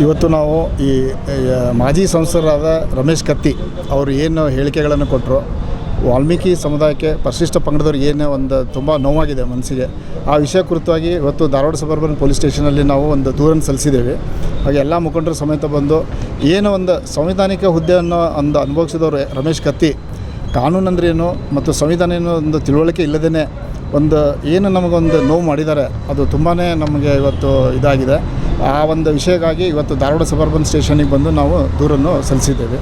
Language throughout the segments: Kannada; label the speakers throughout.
Speaker 1: ಇವತ್ತು ನಾವು ಈ ಮಾಜಿ ಸಂಸದರಾದ ರಮೇಶ್ ಕತ್ತಿ ಅವರು ಏನು ಹೇಳಿಕೆಗಳನ್ನು ಕೊಟ್ಟರು, ವಾಲ್ಮೀಕಿ ಸಮುದಾಯಕ್ಕೆ ಪರಿಶಿಷ್ಟ ಪಂಗಡದವ್ರಿಗೆ ಏನು ಒಂದು ತುಂಬ ನೋವಾಗಿದೆ ಮನಸ್ಸಿಗೆ. ಆ ವಿಷಯ ಕುರಿತಾಗಿ ಇವತ್ತು ಧಾರವಾಡ ಸಬರ್ಬನ್ ಪೊಲೀಸ್ ಸ್ಟೇಷನಲ್ಲಿ ನಾವು ಒಂದು ದೂರನ್ನು ಸಲ್ಲಿಸಿದ್ದೇವೆ. ಹಾಗೆ ಎಲ್ಲ ಮುಖಂಡರು ಸಮೇತ ಬಂದು ಏನು ಒಂದು ಸಂವಿಧಾನಿಕ ಹುದ್ದೆಯನ್ನು ಒಂದು ಅನುಭವಿಸಿದವರು ರಮೇಶ್ ಕತ್ತಿ ಕಾನೂನಂದ್ರೇನು ಮತ್ತು ಸಂವಿಧಾನ ಏನು ಒಂದು ತಿಳುವಳಿಕೆ ಇಲ್ಲದೇ ಒಂದು ಏನು ನಮಗೊಂದು ನೋವು ಮಾಡಿದ್ದಾರೆ, ಅದು ತುಂಬಾ ನಮಗೆ ಇವತ್ತು ಇದಾಗಿದೆ. ಆ ಒಂದು ವಿಷಯಕ್ಕಾಗಿ ಇವತ್ತು ಧಾರವಾಡ ಸಬರ್ಬನ್ ಸ್ಟೇಷನಿಗೆ ಬಂದು ನಾವು ದೂರನ್ನು ಸಲ್ಲಿಸಿದ್ದೇವೆ.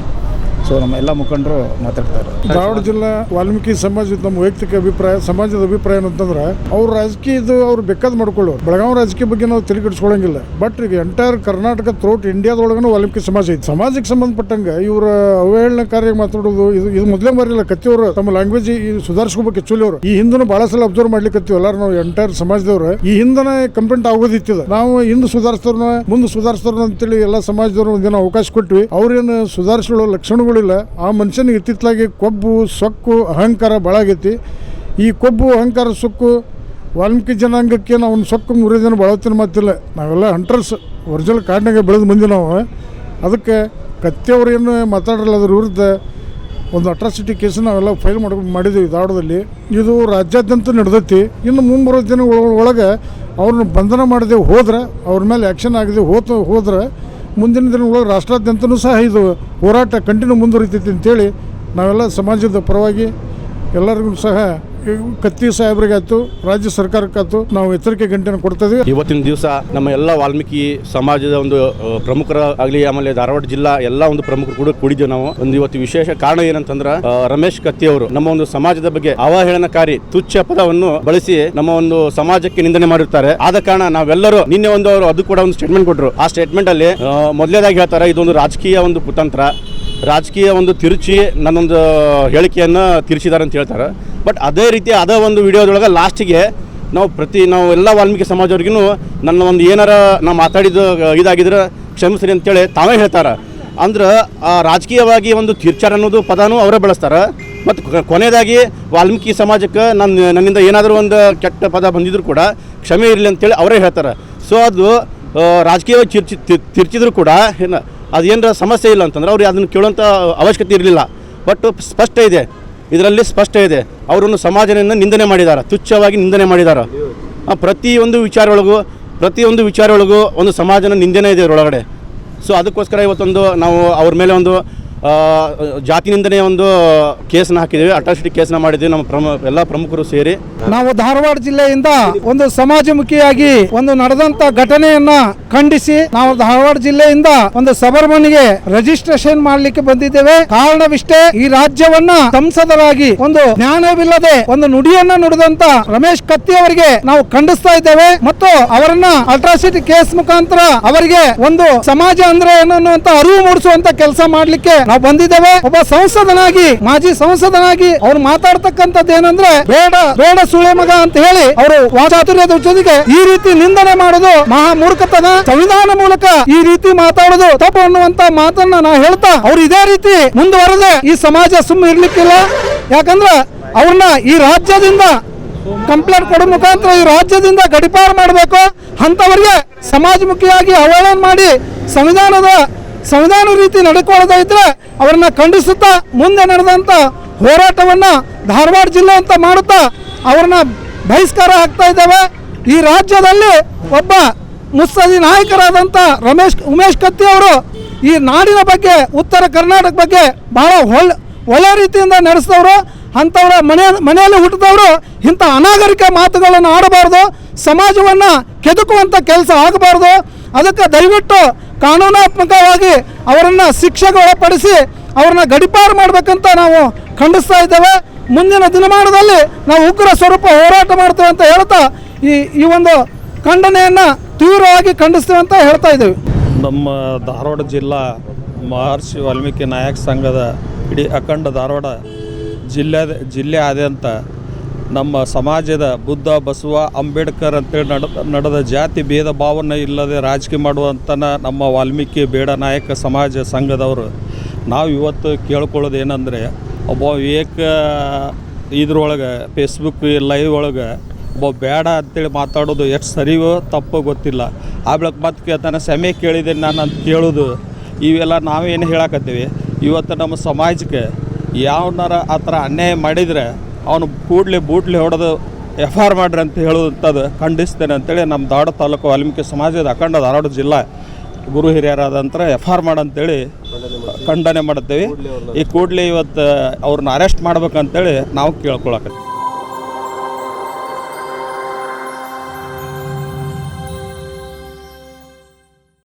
Speaker 1: ಸೊ ನಮ್ಮ ಎಲ್ಲ ಮುಖಂಡರು ಮಾತಾಡ್ತಾರೆ.
Speaker 2: ಧಾರವಾಡ ಜಿಲ್ಲಾ ವಾಲ್ಮೀಕಿ ಸಮಾಜದ ನಮ್ಮ ವೈಯಕ್ತಿಕ ಅಭಿಪ್ರಾಯ, ಸಮಾಜದ ಅಭಿಪ್ರಾಯ ಏನಂತಂದ್ರೆ ಅವ್ರು ರಾಜಕೀಯದ್ದು ಅವ್ರು ಬೇಕಾದ್ ಮಾಡ್ಕೊಳ್ಳೋರು. ಬೆಳಗಾವಿ ರಾಜಕೀಯ ಬಗ್ಗೆ ನಾವು ತಲೆಕೆಡಿಸ್ಕೊಳ್ಳಂಗಿಲ್ಲ. ಬಟ್ ಈಗ ಎಂಟೈರ್ ಕರ್ನಾಟಕ ಥ್ರೋಟ್ ಇಂಡಿಯಾದೊಳಗೂ ವಾಲ್ಮೀಕಿ ಸಮಾಜ ಐತಿ. ಸಮಾಜಕ್ಕೆ ಸಂಬಂಧಪಟ್ಟಂಗೆ ಇವರ ಅವಹೇಳನಕಾರಿ ಮಾತಾಡೋದು ಇದು ಮೊದಲೇ ಮಾರಿಲ್ಲ. ಕತ್ತಿಯವರು ತಮ್ಮ ಲ್ಯಾಂಗ್ವೇಜ್ ಸುಧಾರಿಸ್ಕೋಬೇಕು. ಆಕ್ಚುಲಿ ಅವರು ಈ ಹಿಂದೂ ಬಹಳ ಸಲ ಅಬ್ಸರ್ವ್ ಮಾಡ್ಲಿಕ್ಕೆ ಎಲ್ಲರೂ ನಾವು ಎಂಟೈರ್ ಸಮಾಜದವ್ರು ಈ ಹಿಂದನೇ ಕಂಪ್ಲೇಂಟ್ ಆಗೋದಿತ್ತದ. ನಾವು ಹಿಂದೆ ಸುಧಾರಿಸ್ತಾರ ಮುಂದೆ ಸುಧಾರಿಸ್ತಾರ ಅಂತೇಳಿ ಎಲ್ಲ ಸಮಾಜದವ್ರು ಒಂದಿನ ಅವಕಾಶ ಕೊಟ್ವಿ. ಅವ್ರೇನು ಸುಧಾರಿಸ್ಕೊಳ್ಳೋ ಲಕ್ಷಣಗಳು ಇಲ್ಲ. ಆ ಮನುಷ್ಯನಿಗೆ ಇತ್ತಿತ್ತಲಾಗಿ ಕೊಬ್ಬು, ಸೊಕ್ಕು, ಅಹಂಕಾರ ಭಾಳ ಆಗೈತಿ. ಈ ಕೊಬ್ಬು, ಅಹಂಕಾರ, ಸೊಕ್ಕು ವಾಲ್ಮೀಕಿ ಜನಾಂಗಕ್ಕೆ ನಾವು ಒಂದು ಸೊಕ್ಕು 3 ಜನ ಬಳತ್ತಿನ ಮಾತಿಲ್ಲ. ನಾವೆಲ್ಲ ಹಂಟರ್ಸ್ ಒರಿಜಿನಲ್ ಕಾಡಿನಾಗೆ ಬೆಳೆದು ಬಂದಿ ನಾವು. ಅದಕ್ಕೆ ಕತ್ತಿಯವ್ರು ಏನು ಮಾತಾಡಲ್ಲ, ಅದ್ರ ವಿರುದ್ಧ ಒಂದು ಅಟ್ರಾಸಿಟಿ ಕೇಸ್ ನಾವೆಲ್ಲ ಫೈಲ್ ಮಾಡಿದ್ದೀವಿ ಧಾರವಾಡದಲ್ಲಿ. ಇದು ರಾಜ್ಯಾದ್ಯಂತ ನಡೆದೈತಿ. ಇನ್ನು ಮುಂಬರೋ ದಿನ ಒಳಗೆ ಅವ್ರನ್ನ ಬಂಧನ ಮಾಡದೆ ಹೋದ್ರೆ, ಅವ್ರ ಮೇಲೆ ಆ್ಯಕ್ಷನ್ ಆಗದೆ ಹೋದ್ರೆ ಮುಂದಿನ ದಿನಗಳೊಳಗೆ ರಾಷ್ಟ್ರಾದ್ಯಂತನೂ ಸಹ ಇದು ಹೋರಾಟ ಕಂಟಿನ್ಯೂ ಮುಂದುವರಿತೈತಿ ಅಂತೇಳಿ ನಾವೆಲ್ಲ ಸಮಾಜದ ಪರವಾಗಿ ಎಲ್ಲರಿಗೂ ಸಹ ಕತ್ತಿ ಸಾಹೇಬ್ರಿಗಾಯ್ತು, ರಾಜ್ಯ ಸರ್ಕಾರಕ್ಕಾಯ್ತು ನಾವು ಎಚ್ಚರಿಕೆ ಗಂಟೆಯನ್ನು ಕೊಡ್ತೀವಿ.
Speaker 3: ಇವತ್ತಿನ ದಿವಸ ನಮ್ಮ ಎಲ್ಲ ವಾಲ್ಮೀಕಿ ಸಮಾಜದ ಒಂದು ಪ್ರಮುಖರ ಆಗಲಿ, ಆಮೇಲೆ ಧಾರವಾಡ ಜಿಲ್ಲಾ ಎಲ್ಲ ಒಂದು ಪ್ರಮುಖರು ಕೂಡ ಕೂಡಿದ್ದೀವಿ ನಾವು. ಒಂದು ಇವತ್ತು ವಿಶೇಷ ಕಾರಣ ಏನಂತಂದ್ರೆ ರಮೇಶ್ ಕತ್ತಿ ಅವರು ನಮ್ಮ ಒಂದು ಸಮಾಜದ ಬಗ್ಗೆ ಅವಹೇಳನಕಾರಿ ತುಚ್ಛ ಪದವನ್ನು ಬಳಸಿ ನಮ್ಮ ಒಂದು ಸಮಾಜಕ್ಕೆ ನಿಂದನೆ ಮಾಡಿರ್ತಾರೆ. ಆದ ಕಾರಣ ನಾವೆಲ್ಲರೂ ನಿನ್ನೆ ಅವರು ಅದು ಕೂಡ ಒಂದು ಸ್ಟೇಟ್ಮೆಂಟ್ ಕೊಟ್ಟರು. ಆ ಸ್ಟೇಟ್ಮೆಂಟ್ ಅಲ್ಲಿ ಮೊದಲೇದಾಗಿ ಹೇಳ್ತಾರೆ, ಇದೊಂದು ರಾಜಕೀಯ ಒಂದು ಕುತಂತ್ರ, ರಾಜಕೀಯ ಒಂದು ತಿರುಚಿ ನನ್ನೊಂದು ಹೇಳಿಕೆಯನ್ನು ತಿರುಚಿದ್ದಾರೆ ಅಂತ ಹೇಳ್ತಾರೆ. ಬಟ್ ಅದೇ ರೀತಿ ಅದೇ ಒಂದು ವಿಡಿಯೋದೊಳಗೆ ಲಾಸ್ಟಿಗೆ ನಾವು ಎಲ್ಲ ವಾಲ್ಮೀಕಿ ಸಮಾಜವ್ರಿಗೂ ನನ್ನ ಒಂದು ಏನಾರ ನಾವು ಮಾತಾಡಿದ್ದು ಇದಾಗಿದ್ರೆ ಕ್ಷಮಿಸ್ರಿ ಅಂತೇಳಿ ತಾವೇ ಹೇಳ್ತಾರೆ. ಅಂದ್ರೆ ರಾಜಕೀಯವಾಗಿ ಒಂದು ತಿರ್ಚಾರ ಅನ್ನೋದು ಪದನೂ ಅವರೇ ಬಳಸ್ತಾರೆ. ಮತ್ತು ಕೊನೆಯದಾಗಿ ವಾಲ್ಮೀಕಿ ಸಮಾಜಕ್ಕೆ ನನ್ನಿಂದ ಏನಾದರೂ ಒಂದು ಕೆಟ್ಟ ಪದ ಬಂದಿದ್ರು ಕೂಡ ಕ್ಷಮೆ ಇರಲಿ ಅಂತೇಳಿ ಅವರೇ ಹೇಳ್ತಾರೆ. ಸೊ ಅದು ರಾಜಕೀಯವಾಗಿ ತಿರ್ಚಿದ್ರು ಕೂಡ ಅದೇನರ ಸಮಸ್ಯೆ ಇಲ್ಲ ಅಂತಂದ್ರೆ ಅವ್ರಿಗೆ ಅದನ್ನು ಕೇಳೋಂಥ ಅವಶ್ಯಕತೆ ಇರಲಿಲ್ಲ. ಬಟ್ ಸ್ಪಷ್ಟ ಇದೆ, ಇದರಲ್ಲಿ ಸ್ಪಷ್ಟ ಇದೆ, ಅವರನ್ನು ಸಮಾಜವನ್ನು ನಿಂದನೆ ಮಾಡಿದ್ದಾರೆ, ತುಚ್ಛವಾಗಿ ನಿಂದನೆ ಮಾಡಿದ್ದಾರೆ. ಪ್ರತಿಯೊಂದು ವಿಚಾರೊಳಗೂ ಒಂದು ಸಮಾಜನ ನಿಂದನೆ ಇದೆ ಇದರೊಳಗಡೆ. ಸೊ ಅದಕ್ಕೋಸ್ಕರ ಇವತ್ತೊಂದು ನಾವು ಅವ್ರ ಮೇಲೆ ಒಂದು ಜಾತಿ ನಿಂದನೆ ಒಂದು ಕೇಸನ್ನ ಹಾಕಿದ್ದೀವಿ, ಅಟ್ರಾಸಿಟಿ ಕೇಸನ್ನ ಮಾಡಿದ್ದೀವಿ. ನಮ್ಮ ಎಲ್ಲ ಪ್ರಮುಖರು ಸೇರಿ
Speaker 4: ನಾವು ಧಾರವಾಡ ಜಿಲ್ಲೆಯಿಂದ ಒಂದು ಸಮಾಜಮುಖಿಯಾಗಿ ಒಂದು ನಡೆದಂತ ಘಟನೆಯನ್ನ ಖಂಡಿಸಿ ನಾವು ಧಾರವಾಡ ಜಿಲ್ಲೆಯಿಂದ ಒಂದು ಸಬರ್ಬನ್ಗೆ ರಿಜಿಸ್ಟ್ರೇಷನ್ ಮಾಡ್ಲಿಕ್ಕೆ ಬಂದಿದ್ದೇವೆ. ಕಾರಣವಿಷ್ಟೇ, ಈ ರಾಜ್ಯವನ್ನ ಸಂಸದರಾಗಿ ಒಂದು ಜ್ಞಾನವಿಲ್ಲದೆ ಒಂದು ನುಡಿಯನ್ನ ನುಡಿದಂತ ರಮೇಶ್ ಕತ್ತಿ ಅವರಿಗೆ ನಾವು ಖಂಡಿಸ್ತಾ ಇದ್ದೇವೆ. ಮತ್ತು ಅವರನ್ನ ಅಟ್ರಾಸಿಟಿ ಕೇಸ್ ಮುಖಾಂತರ ಅವರಿಗೆ ಒಂದು ಸಮಾಜ ಅಂದ್ರೆ ಏನು ಅನ್ನುವಂತ ಅರಿವು ಮೂಡಿಸುವಂತ ಕೆಲಸ ಮಾಡ್ಲಿಕ್ಕೆ ನಾವು ಬಂದಿದ್ದೇವೆ. ಒಬ್ಬ ಸಂಸದನಾಗಿ, ಮಾಜಿ ಸಂಸದನಾಗಿ ಅವ್ರು ಮಾತಾಡ್ತಕ್ಕಂಥದ್ದು ಏನಂದ್ರೆ ಬೇಡ ಸುಳೆ ಮಗ ಅಂತ ಹೇಳಿ ಅವರು ವಾಚಾತುರ್ಯದ ಜೊತೆಗೆ ಈ ರೀತಿ ನಿಂದನೆ ಮಾಡೋದು ಮಹಾ ಮೂರ್ಖತನ. ಸಂವಿಧಾನ ಮೂಲಕ ಈ ರೀತಿ ಮಾತಾಡೋದು ತಪ್ಪು ಅನ್ನುವಂತ ಮಾತನ್ನ ನಾ ಹೇಳ್ತಾ, ಅವ್ರು ಇದೇ ರೀತಿ ಮುಂದುವರೆದೆ ಈ ಸಮಾಜ ಸುಮ್ಮನೆ ಇರ್ಲಿಕ್ಕಿಲ್ಲ. ಯಾಕಂದ್ರೆ ಅವ್ರನ್ನ ಈ ರಾಜ್ಯದಿಂದ ಕಂಪ್ಲೇಂಟ್ ಕೊಡೋ ಮುಖಾಂತರ ಈ ರಾಜ್ಯದಿಂದ ಗಡಿಪಾರು ಮಾಡಬೇಕು. ಅಂತವರಿಗೆ ಸಮಾಜಮುಖಿಯಾಗಿ ಅವಹೇಳನ ಮಾಡಿ ಸಂವಿಧಾನ ರೀತಿ ನಡ್ಕೊಳ್ಳೋದೇ ಇದ್ರೆ ಅವರನ್ನ ಖಂಡಿಸುತ್ತಾ ಮುಂದೆ ನಡೆದಂತ ಹೋರಾಟವನ್ನ ಧಾರವಾಡ ಜಿಲ್ಲೆ ಅಂತ ಮಾಡುತ್ತಾ ಅವ್ರನ್ನ ಬಹಿಷ್ಕಾರ ಹಾಕ್ತಾ ಇದ್ದೇವೆ. ಈ ರಾಜ್ಯದಲ್ಲಿ ಒಬ್ಬ ಮುತ್ಸದಿ ನಾಯಕರಾದಂಥ ಉಮೇಶ್ ಕತ್ತಿ ಅವರು ಈ ನಾಡಿನ ಬಗ್ಗೆ, ಉತ್ತರ ಕರ್ನಾಟಕ ಬಗ್ಗೆ ಬಹಳ ಒಳ್ಳೆ ರೀತಿಯಿಂದ ನಡೆಸಿದವರು. ಅಂಥವ್ರ ಮನೆಯಲ್ಲಿ ಹುಟ್ಟಿದವರು ಇಂಥ ಅನಾಗರಿಕ ಮಾತುಗಳನ್ನು ಆಡಬಾರ್ದು, ಸಮಾಜವನ್ನು ಕೆದಕುವಂಥ ಕೆಲಸ ಆಗಬಾರ್ದು. ಅದಕ್ಕೆ ದಯವಿಟ್ಟು ಕಾನೂನಾತ್ಮಕವಾಗಿ ಅವರನ್ನು ಶಿಕ್ಷೆಗೆ ಒಳಪಡಿಸಿ ಅವ್ರನ್ನ ಗಡಿಪಾರು ಮಾಡಬೇಕಂತ ನಾವು ಖಂಡಿಸ್ತಾ ಇದ್ದೇವೆ. ಮುಂದಿನ ದಿನಮಾನದಲ್ಲಿ ನಾವು ಉಗ್ರ ಸ್ವರೂಪ ಹೋರಾಟ ಮಾಡ್ತೇವೆ ಅಂತ ಹೇಳ್ತಾ ಈ ಒಂದು ಖಂಡನೆಯನ್ನು ತೀವ್ರವಾಗಿ ಖಂಡಿಸ್ತೇವೆ ಅಂತ ಹೇಳ್ತಾ ಇದ್ದೇವೆ.
Speaker 5: ನಮ್ಮ ಧಾರವಾಡ ಜಿಲ್ಲಾ ಮಹರ್ಷಿ ವಾಲ್ಮೀಕಿ ನಾಯಕ ಸಂಘದ ಇಡೀ ಅಖಂಡ ಧಾರವಾಡ ಜಿಲ್ಲೆಯಾದ್ಯಂತ ನಮ್ಮ ಸಮಾಜದ ಬುದ್ಧ, ಬಸವ, ಅಂಬೇಡ್ಕರ್ ಅಂತೇಳಿ ನಡೆದ ಜಾತಿ ಭೇದ ಭಾವನೆ ಇಲ್ಲದೆ ರಾಜಕೀಯ ಮಾಡುವಂತನ ನಮ್ಮ ವಾಲ್ಮೀಕಿ ಬೇಡ ನಾಯಕ ಸಮಾಜ ಸಂಘದವರು ನಾವು ಇವತ್ತು ಕೇಳ್ಕೊಳ್ಳೋದು ಏನಂದರೆ, ಒಬ್ಬ ಇದ್ರೊಳಗೆ ಫೇಸ್ಬುಕ್ ಲೈವ್ ಒಳಗೆ ಒಬ್ಬ ಬೇಡ ಅಂತೇಳಿ ಮಾತಾಡೋದು ಎಷ್ಟು ಸರಿಯೋ ತಪ್ಪೋ ಗೊತ್ತಿಲ್ಲ. ಆ ಬೆಳಕ್ ಮತ್ತೆ ಕೇಳ್ತಾನೆ ಸಮಯ ಕೇಳಿದ್ದೀನಿ ನಾನು ಅಂತ ಕೇಳೋದು ಇವೆಲ್ಲ ನಾವೇನು ಹೇಳಕತ್ತೀವಿ. ಇವತ್ತು ನಮ್ಮ ಸಮಾಜಕ್ಕೆ ಯಾವನಾರ ಆ ಥರ ಅನ್ಯಾಯ ಮಾಡಿದರೆ ಅವನು ಕೂಡಲೇ ಬೂಟ್ಲೆ ಹೊಡೆದು FR ಮಾಡ್ರಿ ಅಂತ ಹೇಳುವಂಥದ್ದು ಖಂಡಿಸ್ತೇನೆ ಅಂತೇಳಿ ನಮ್ಮ ಧಾರವಾಡ ತಾಲೂಕು ವಾಲ್ಮೀಕಿ ಸಮಾಜದ ಅಖಂಡ ಧಾರವಾಡ ಜಿಲ್ಲಾ ಗುರು ಹಿರಿಯರಾದಂಥ FR ಮಾಡಂತೇಳಿ ಖಂಡನೆ ಮಾಡ್ತೇವೆ. ಈ ಕೂಡಲೇ ಇವತ್ತು ಅವ್ರನ್ನ ಅರೆಸ್ಟ್ ಮಾಡ್ಬೇಕಂತೇಳಿ ನಾವು ಕೇಳ್ಕೊಳಕತ್ತೀವಿ.